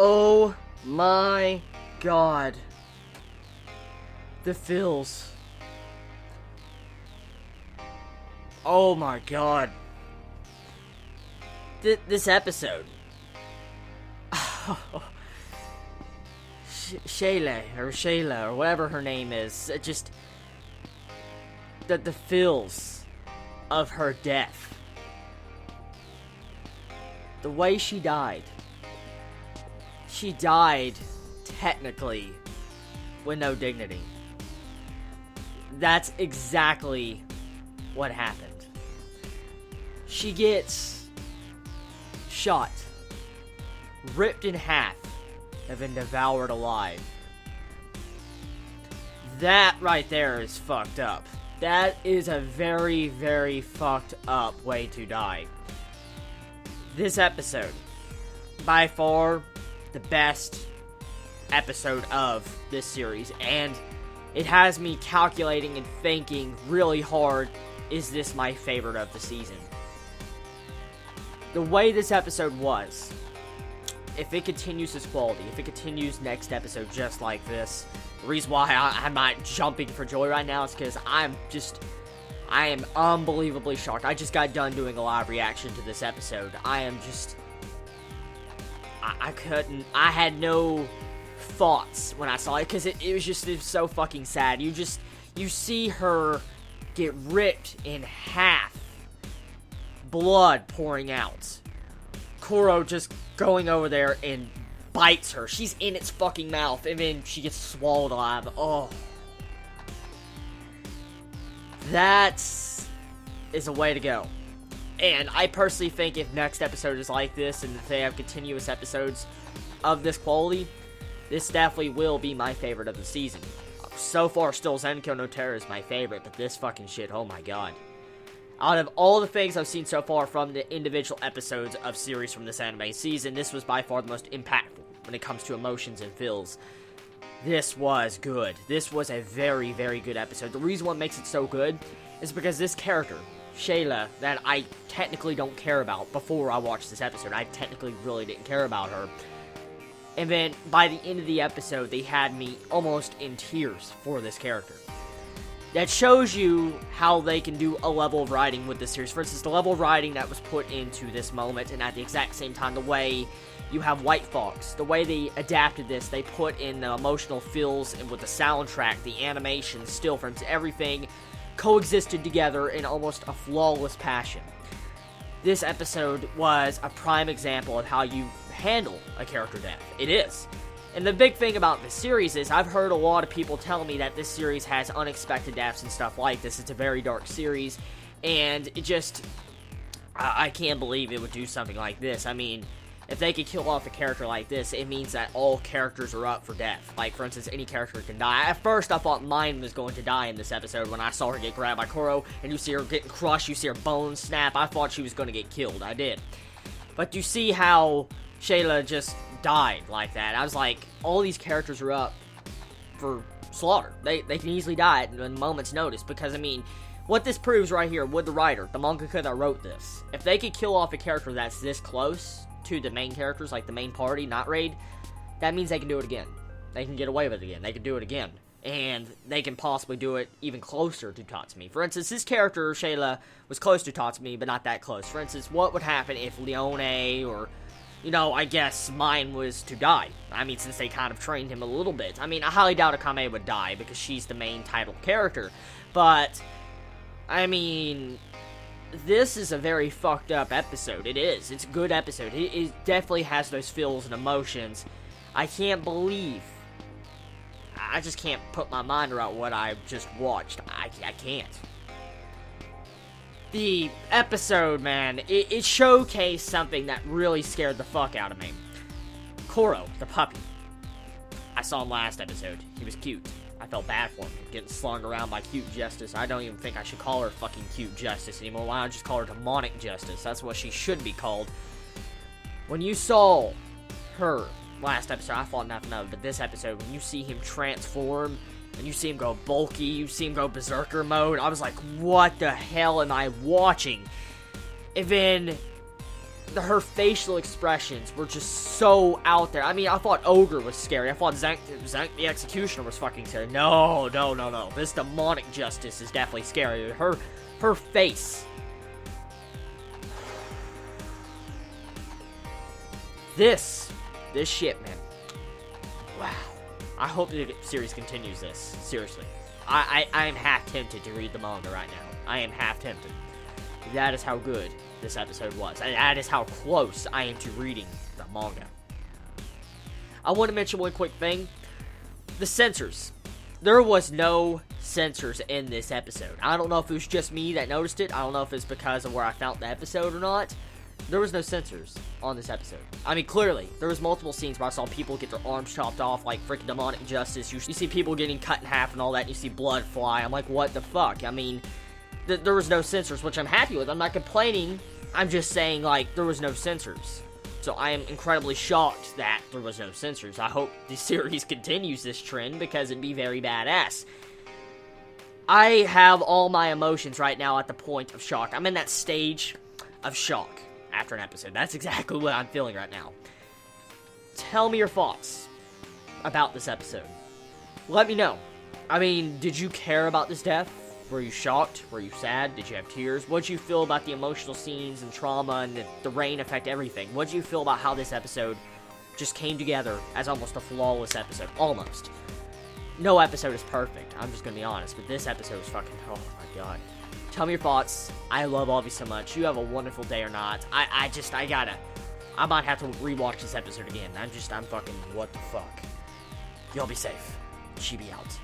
Oh my god. The feels. Oh my god. This episode. Shayla, or whatever her name is. Just. The feels of her death. The way she died. She died, technically, with no dignity. That's exactly what happened. She gets shot, ripped in half, and then devoured alive. That right there is fucked up. That is a very, very fucked up way to die. This episode, by far, the best episode of this series, and it has me calculating and thinking really hard, is this my favorite of the season? The way this episode was, if it continues this quality, if it continues next episode just like this, the reason why I'm not jumping for joy right now is because I am unbelievably shocked. I just got done doing a live reaction to this episode. I had no thoughts when I saw it, because it was so fucking sad. You see her get ripped in half, blood pouring out, Kuro just going over there and bites her. She's in its fucking mouth, and then she gets swallowed alive. Oh, that is a way to go. And I personally think if next episode is like this, and if they have continuous episodes of this quality, this definitely will be my favorite of the season. So far, still Zenko no Terra is my favorite, but this fucking shit, oh my god. Out of all the things I've seen so far from the individual episodes of series from this anime season, this was by far the most impactful when it comes to emotions and feels. This was good. This was a very, very good episode. The reason what makes it so good is because this character, Shayla, that I technically don't care about before I watched this episode. I technically really didn't care about her. And then, by the end of the episode, they had me almost in tears for this character. That shows you how they can do a level of writing with this series. For instance, the level of writing that was put into this moment, and at the exact same time, the way you have White Fox, the way they adapted this, they put in the emotional feels, and with the soundtrack, the animation, still frames, everything coexisted together in almost a flawless passion. This episode was a prime example of how you handle a character death. It is. And the big thing about this series is I've heard a lot of people tell me that this series has unexpected deaths and stuff like this. It's a very dark series, and it just, I can't believe it would do something like this. I mean, if they could kill off a character like this, it means that all characters are up for death. Like, for instance, any character can die. At first, I thought Mine was going to die in this episode when I saw her get grabbed by Kuro, and you see her getting crushed, you see her bones snap. I thought she was going to get killed. I did. But you see how Shayla just died like that. I was like, all these characters are up for slaughter. They can easily die at a moment's notice, because, I mean, what this proves right here with the writer, the mangaka that wrote this, if they could kill off a character that's this close to the main characters, like the main party, not Raid, that means they can do it again. They can get away with it again. They can do it again. And they can possibly do it even closer to Tatsumi. For instance, this character, Shayla, was close to Tatsumi, but not that close. For instance, what would happen if Leone or, you know, I guess Mine was to die? I mean, since they kind of trained him a little bit. I mean, I highly doubt Akame would die, because she's the main title character. But, I mean, this is a very fucked up episode. It is. It's a good episode. It definitely has those feels and emotions. I can't believe. I just can't put my mind around what I just watched. I can't. The episode, man, it showcased something that really scared the fuck out of me. Kuro, the puppy. I saw him last episode. He was cute. I felt bad for him, getting slung around by Cute Justice. I don't even think I should call her fucking Cute Justice anymore. Why don't I just call her Demonic Justice? That's what she should be called. When you saw her last episode, I thought nothing of it, but this episode, when you see him transform, and you see him go bulky, you see him go berserker mode, I was like, what the hell am I watching? And then her facial expressions were just so out there. I mean, I thought Ogre was scary. I thought Zank the Executioner was fucking scary. No. This demonic justice is definitely scary. Her face. This shit, man. Wow. I hope the series continues this. Seriously. I am half tempted to read the manga right now. I am half tempted. That is how good this episode was. And that is how close I am to reading the manga. I want to mention one quick thing. The censors. There was no censors in this episode. I don't know if it was just me that noticed it. I don't know if it's because of where I found the episode or not. There was no censors on this episode. I mean, clearly, there was multiple scenes where I saw people get their arms chopped off like freaking demonic justice. You see people getting cut in half and all that, and you see blood fly. I'm like, what the fuck? I mean, there was no censors, which I'm happy with. I'm not complaining. I'm just saying, like, there was no censors. So I am incredibly shocked that there was no censors. I hope the series continues this trend because it'd be very badass. I have all my emotions right now at the point of shock. I'm in that stage of shock after an episode. That's exactly what I'm feeling right now. Tell me your thoughts about this episode. Let me know. I mean, did you care about this death? Were you shocked? Were you sad? Did you have tears? What did you feel about the emotional scenes and trauma and the rain effect, everything? What did you feel about how this episode just came together as almost a flawless episode? Almost. No episode is perfect. I'm just gonna be honest, but this episode was fucking, oh my god. Tell me your thoughts. I love all of you so much. You have a wonderful day or not. I might have to rewatch this episode again. I'm fucking, what the fuck. Y'all be safe. Chibi out.